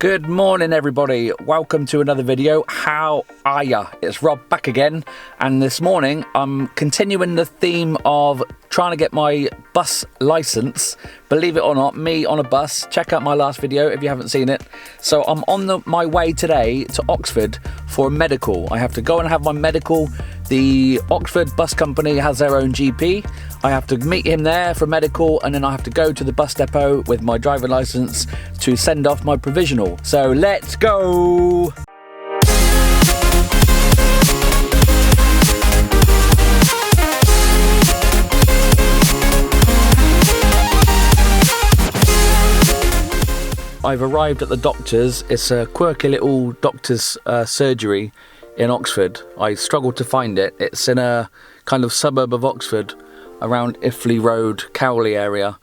Good morning everybody, welcome to another video. How are ya? It's Rob back again, and this morning I'm continuing the theme of trying to get my bus license. Believe it or not, me on a bus. Check out my last video if you haven't seen it. So I'm on my way today to Oxford for a medical. I have to go and have my medical. The Oxford bus company has their own GP. I have to meet him there for medical, and then I have to go to the bus depot with my driving license to send off my provisional. So let's go! I've arrived at the doctor's. It's a quirky little doctor's surgery in Oxford. I struggled to find it. It's in a kind of suburb of Oxford around Iffley Road, Cowley area,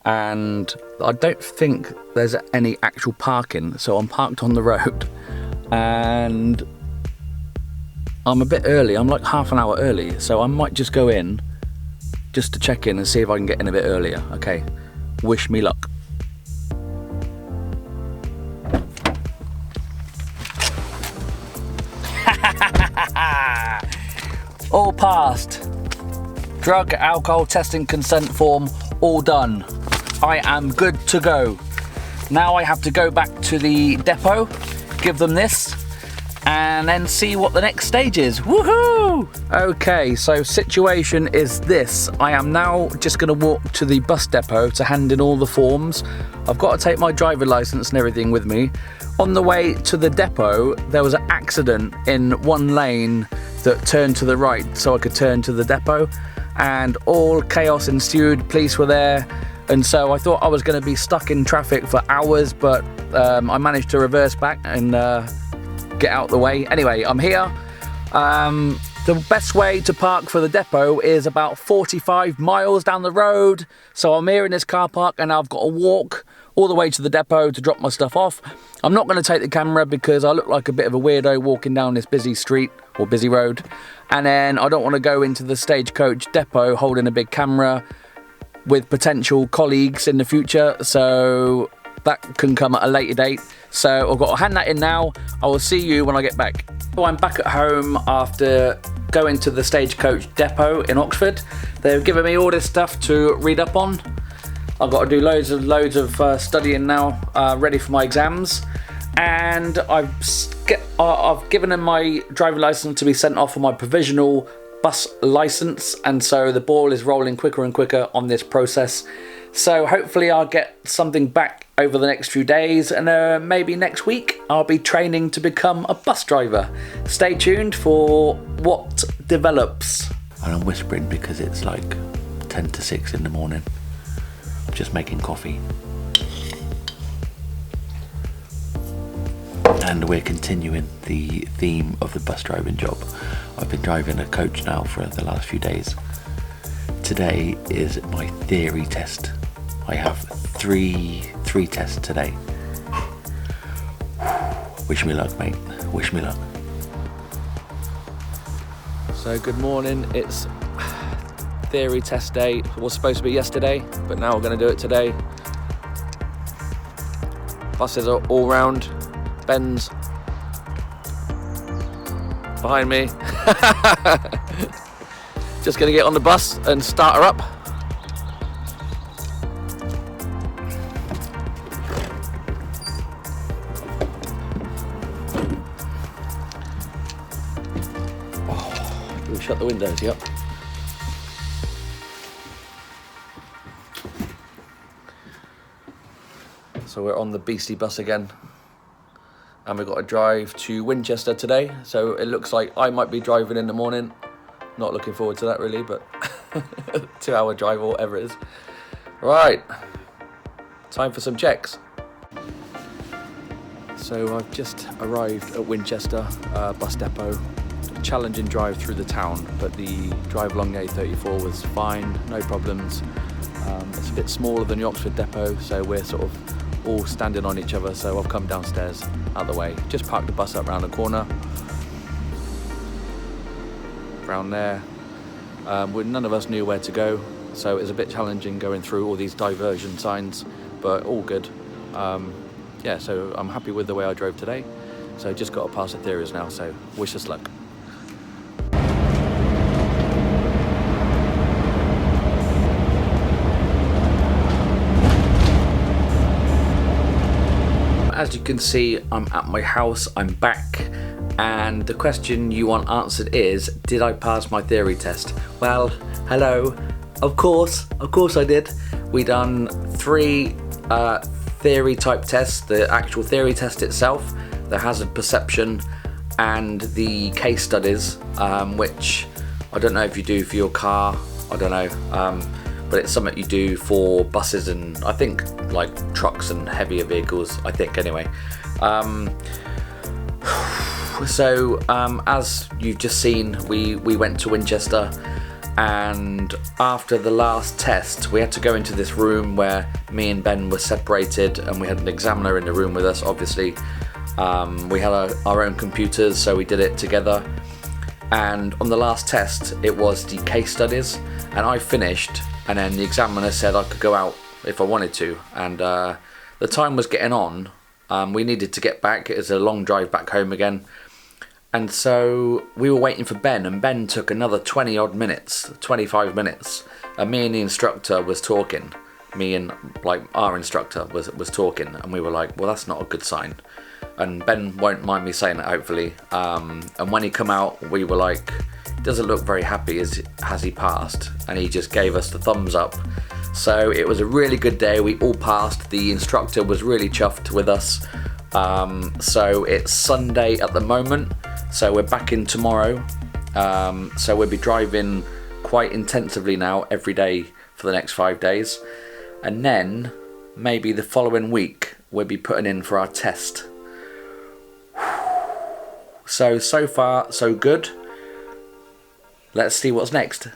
and I don't think there's any actual parking, so I'm parked on the road and I'm a bit early. I'm like half an hour early, so I might just go in just to check in and see if I can get in a bit earlier. Okay, wish me luck. All passed. Drug, alcohol testing consent form, all done. I am good to go. Now I have to go back to the depot, give them this, and then see what the next stage is. Woohoo! Okay, so situation is this. I am now just gonna walk to the bus depot to hand in all the forms. I've got to take my driver license and everything with me. On the way to the depot, there was an accident in one lane that turned to the right so I could turn to the depot, and all chaos ensued. Police were there, and so I thought I was going to be stuck in traffic for hours, but I managed to reverse back and get out the way. Anyway, I'm here. The best way to park for the depot is about 45 miles down the road, so I'm here in this car park and I've got to walk all the way to the depot to drop my stuff off. I'm not going to take the camera because I look like a bit of a weirdo walking down this busy street or busy road, and then I don't want to go into the Stagecoach depot holding a big camera with potential colleagues in the future, so that can come at a later date. So I've got to hand that in now. I will see you when I get back. So I'm back at home after going to the Stagecoach depot in Oxford. They've given me all this stuff to read up on. I've got to do loads of studying now, ready for my exams, and I've given them my driving license to be sent off for my provisional bus license, and so the ball is rolling quicker and quicker on this process. So hopefully I'll get something back over the next few days, and maybe next week I'll be training to become a bus driver. Stay tuned for what develops. And I'm whispering because it's like 10 to 6 in the morning. I'm just making coffee. And we're continuing the theme of the bus driving job. I've been driving a coach now for the last few days. Today is my theory test. I have three tests today. Wish me luck, mate. Wish me luck. So good morning. It's theory test day. It was supposed to be yesterday, but now we're going to do it today. Buses are all round. Ben's behind me. Just going to get on the bus and start her up. Oh, we'll shut the windows, yep. So we're on the beastie bus again, and we've got to drive to Winchester today, so it looks like I might be driving in the morning. Not looking forward to that really, but 2-hour drive or whatever it is. Right, time for some checks. So I've just arrived at Winchester bus depot. Challenging drive through the town, but the drive along the A34 was fine, no problems. It's a bit smaller than the Oxford depot, so we're sort of all standing on each other, so I've come downstairs out the way. Just parked the bus up around the corner. Around there. None of us knew where to go, so it was a bit challenging going through all these diversion signs, but all good. yeah, so I'm happy with the way I drove today. So just got to pass the theories now, so wish us luck. As you can see, I'm at my house, I'm back, and the question you want answered is, did I pass my theory test? Well, hello, of course I did. We done 3 theory type tests, the actual theory test itself, the hazard perception, and the case studies, which I don't know if you do for your car, I don't know, but it's something you do for buses and I think like trucks and heavier vehicles, I think anyway. As you've just seen, we went to Winchester, and after the last test we had to go into this room where me and Ben were separated, and we had an examiner in the room with us, obviously. We had our own computers, so we did it together. And on the last test it was the case studies, and I finished, and then the examiner said I could go out if I wanted to, and the time was getting on. We needed to get back, it was a long drive back home again, and so we were waiting for Ben, and Ben took another 20 odd minutes, 25 minutes, and me and the instructor was talking. Me and like our instructor was talking, and we were like, well, that's not a good sign. And Ben won't mind me saying it, hopefully. And when he come out, we were like, doesn't look very happy, has he passed? And he just gave us the thumbs up. So it was a really good day, we all passed. The instructor was really chuffed with us. So it's Sunday at the moment, so we're back in tomorrow. So we'll be driving quite intensively now every day for the next 5 days. And then maybe the following week we'll be putting in for our test. So far so good. Let's see what's next.